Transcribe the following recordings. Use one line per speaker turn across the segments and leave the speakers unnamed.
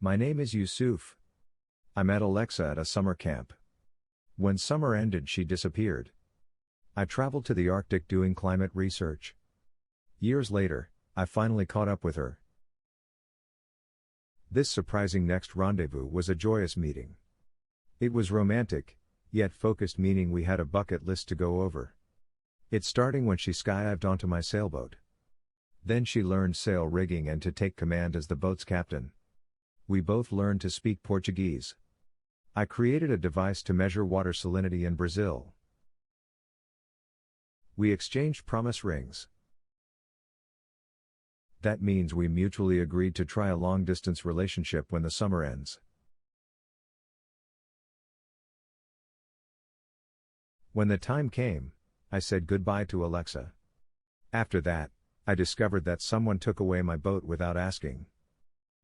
My name is Yusuf. I met Alexa at a summer camp. When summer ended, she disappeared. I traveled to the Arctic doing climate research. Years later, I finally caught up with her. This surprising next rendezvous was a joyous meeting. It was romantic, yet focused, meaning we had a bucket list to go over. It starting when she skydived onto my sailboat. Then she learned sail rigging and to take command as the boat's captain. We both learned to speak Portuguese. I created a device to measure water salinity in Brazil. We exchanged promise rings. That means we mutually agreed to try a long-distance relationship when the summer ends. When the time came, I said goodbye to Alexa. After that, I discovered that someone took away my boat without asking.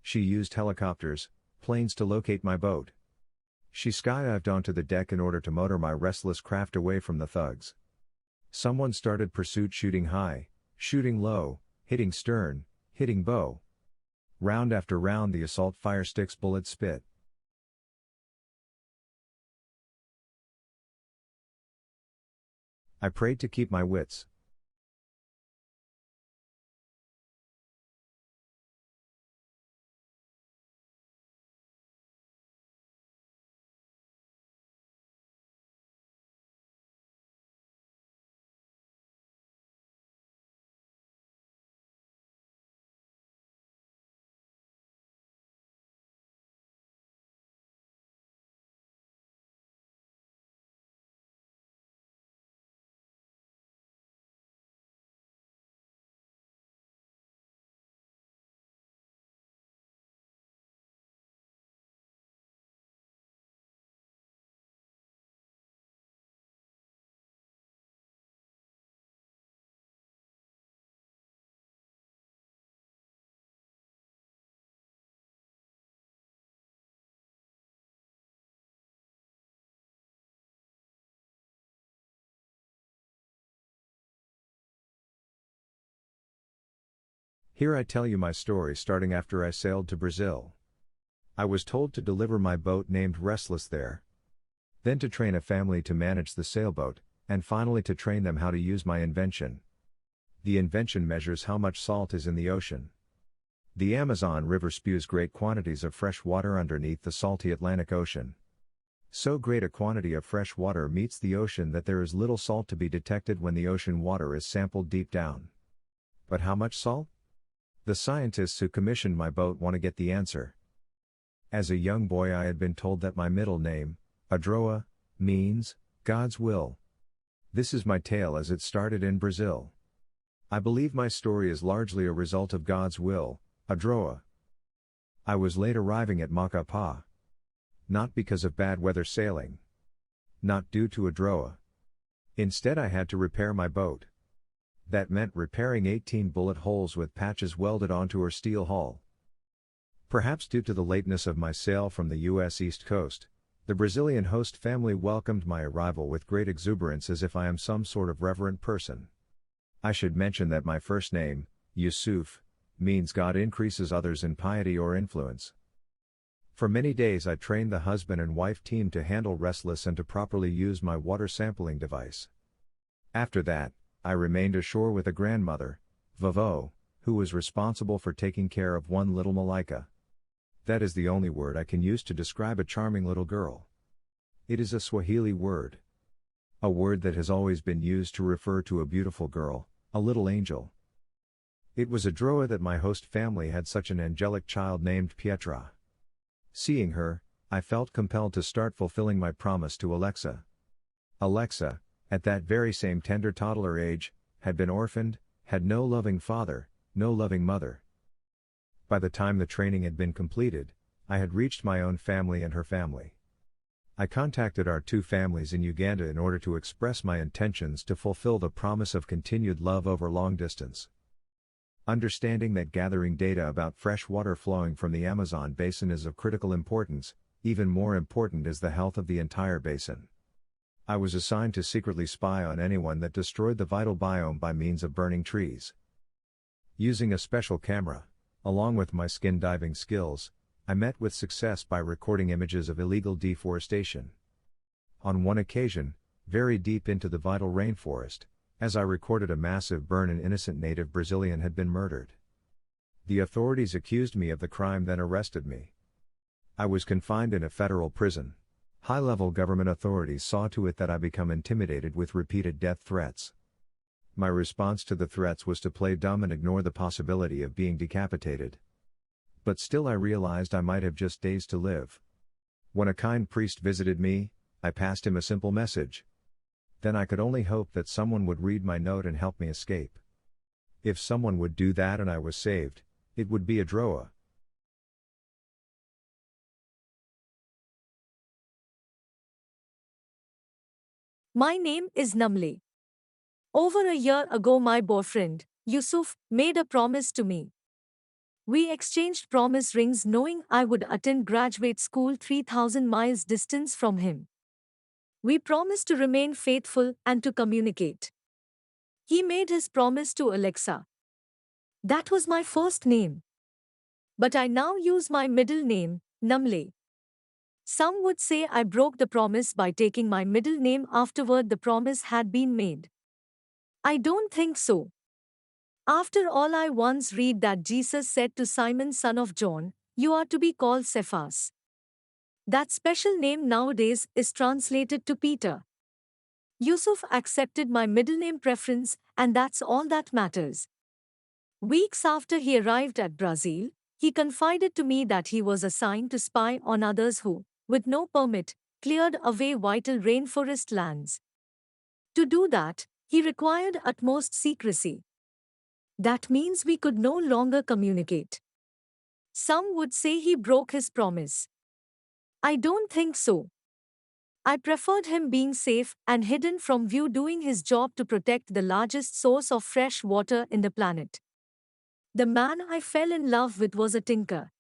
She used helicopters, planes to locate my boat. She skydived onto the deck in order to motor my restless craft away from the thugs. Someone started pursuit, shooting high, shooting low, hitting stern, hitting bow. Round after round the assault Firesticks bullets spit. I prayed to keep my wits. Here I tell you my story starting after I sailed to Brazil. I was told to deliver my boat named Restless there. Then to train a family to manage the sailboat, and finally to train them how to use my invention. The invention measures how much salt is in the ocean. The Amazon River spews great quantities of fresh water underneath the salty Atlantic Ocean. So great a quantity of fresh water meets the ocean that there is little salt to be detected when the ocean water is sampled deep down. But how much salt? The scientists who commissioned my boat want to get the answer. As a young boy I had been told that my middle name, Adroa, means, God's will. This is my tale as it started in Brazil. I believe my story is largely a result of God's will, Adroa. I was late arriving at Macapá. Not because of bad weather sailing. Not due to Adroa. Instead I had to repair my boat. That meant repairing 18 bullet holes with patches welded onto her steel hull. Perhaps due to the lateness of my sail from the U.S. East Coast, the Brazilian host family welcomed my arrival with great exuberance as if I am some sort of reverent person. I should mention that my first name, Yusuf, means God increases others in piety or influence. For many days I trained the husband and wife team to handle Restless and to properly use my water sampling device. After that, I remained ashore with a grandmother, Vovó, who was responsible for taking care of one little Malika. That is the only word I can use to describe a charming little girl. It is a Swahili word. A word that has always been used to refer to a beautiful girl, a little angel. It was a Droa that my host family had such an angelic child named Pietra. Seeing her, I felt compelled to start fulfilling my promise to Alexa. Alexa, at that very same tender toddler age, had been orphaned, had no loving father, no loving mother. By the time the training had been completed, I had reached my own family and her family. I contacted our two families in Uganda in order to express my intentions to fulfill the promise of continued love over long distance. Understanding that gathering data about fresh water flowing from the Amazon basin is of critical importance, even more important is the health of the entire basin. I was assigned to secretly spy on anyone that destroyed the vital biome by means of burning trees. Using a special camera, along with my skin diving skills, I met with success by recording images of illegal deforestation. On one occasion, very deep into the vital rainforest, as I recorded a massive burn, an innocent native Brazilian had been murdered. The authorities accused me of the crime, then arrested me. I was confined in a federal prison. High-level government authorities saw to it that I become intimidated with repeated death threats. My response to the threats was to play dumb and ignore the possibility of being decapitated. But still I realized I might have just days to live. When a kind priest visited me, I passed him a simple message. Then I could only hope that someone would read my note and help me escape. If someone would do that and I was saved, it would be a droa.
My name is Namle. Over a year ago, my boyfriend, Yusuf, made a promise to me. We exchanged promise rings knowing I would attend graduate school 3,000 miles distance from him. We promised to remain faithful and to communicate. He made his promise to Alexa. That was my first name. But I now use my middle name, Namle. Some would say I broke the promise by taking my middle name afterward the promise had been made. I don't think so. After all, I once read that Jesus said to Simon, son of John, "You are to be called Cephas." That special name nowadays is translated to Peter. Yusuf accepted my middle name preference, and that's all that matters. Weeks after he arrived at Brazil, he confided to me that he was assigned to spy on others who, with no permit, cleared away vital rainforest lands. To do that, he required utmost secrecy. That means we could no longer communicate. Some would say he broke his promise. I don't think so. I preferred him being safe and hidden from view, doing his job to protect the largest source of fresh water in the planet. The man I fell in love with was a tinker,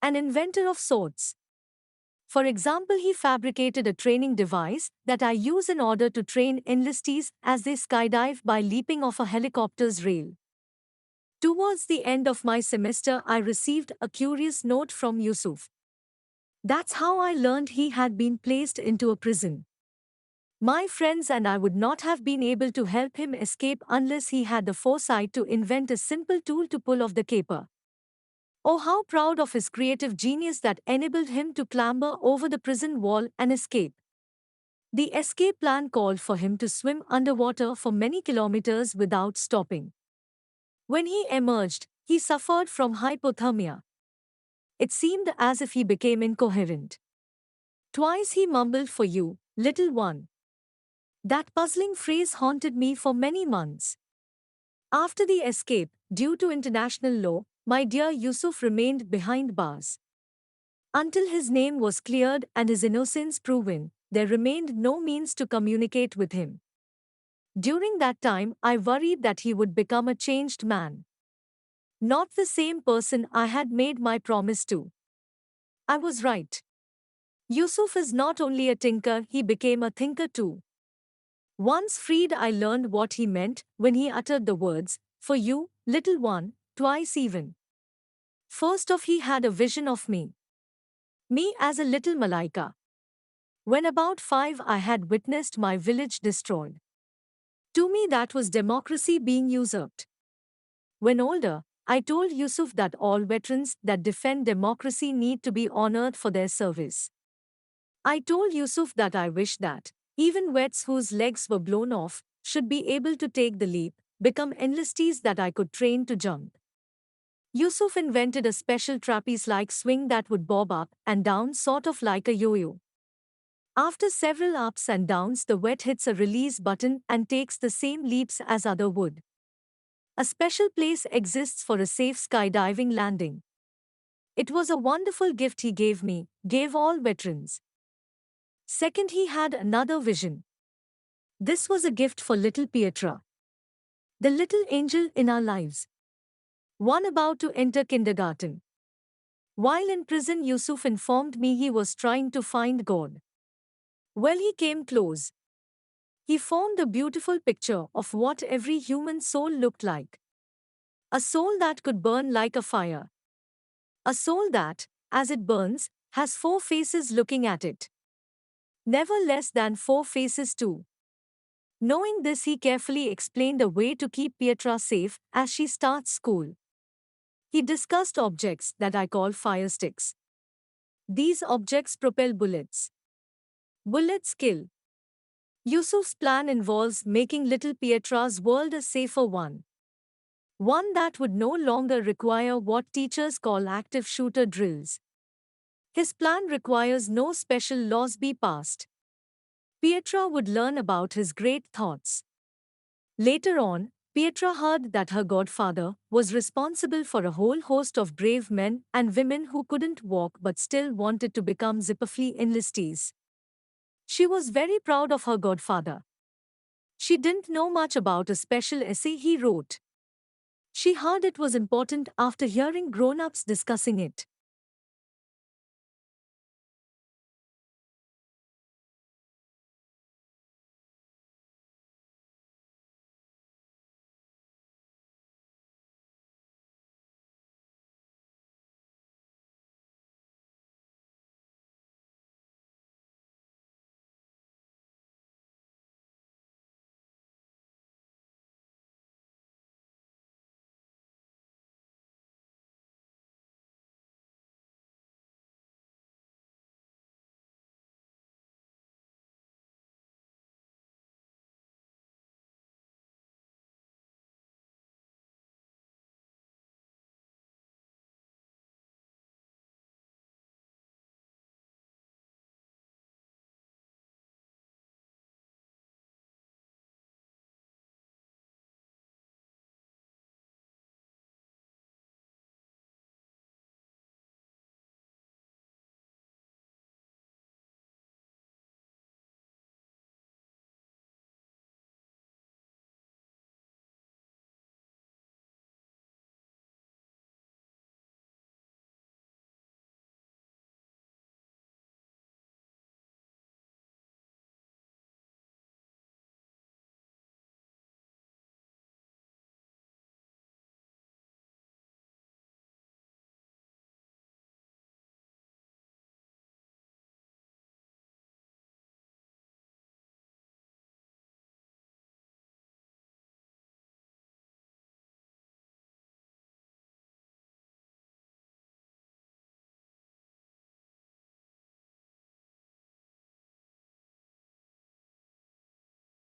an inventor of sorts. For example, he fabricated a training device that I use in order to train enlistees as they skydive by leaping off a helicopter's rail. Towards the end of my semester, I received a curious note from Yusuf. That's how I learned he had been placed into a prison. My friends and I would not have been able to help him escape unless he had the foresight to invent a simple tool to pull off the caper. Oh, how proud of his creative genius that enabled him to clamber over the prison wall and escape. The escape plan called for him to swim underwater for many kilometers without stopping. When he emerged, he suffered from hypothermia. It seemed as if he became incoherent. Twice he mumbled, "For you, little one." That puzzling phrase haunted me for many months. After the escape, due to international law, my dear Yusuf remained behind bars. Until his name was cleared and his innocence proven, there remained no means to communicate with him. During that time, I worried that he would become a changed man. Not the same person I had made my promise to. I was right. Yusuf is not only a tinker, he became a thinker too. Once freed, I learned what he meant when he uttered the words, "For you, little one," twice even. First off, he had a vision of me. Me as a little Malaika. When about 5, I had witnessed my village destroyed. To me, that was democracy being usurped. When older, I told Yusuf that all veterans that defend democracy need to be honored for their service. I told Yusuf that I wish that even vets whose legs were blown off should be able to take the leap, become enlistees that I could train to jump. Yusuf invented a special trapeze-like swing that would bob up and down sort of like a yo-yo. After several ups and downs, the vet hits a release button and takes the same leaps as other would. A special place exists for a safe skydiving landing. It was a wonderful gift he gave me, gave all veterans. Second, he had another vision. This was a gift for little Pietra, the little angel in our lives. One about to enter kindergarten. While in prison, Yusuf informed me he was trying to find God. Well, he came close. He formed a beautiful picture of what every human soul looked like. A soul that could burn like a fire. A soul that, as it burns, has 4 faces looking at it. Never less than 4 faces too. Knowing this, he carefully explained a way to keep Pietra safe as she starts school. He discussed objects that I call firesticks. These objects propel bullets. Bullets kill. Yusuf's plan involves making little Pietra's world a safer one. One that would no longer require what teachers call active shooter drills. His plan requires no special laws be passed. Pietra would learn about his great thoughts. Later on, Pietra heard that her godfather was responsible for a whole host of brave men and women who couldn't walk but still wanted to become Zipperflee enlistees. She was very proud of her godfather. She didn't know much about a special essay he wrote. She heard it was important after hearing grown-ups discussing it.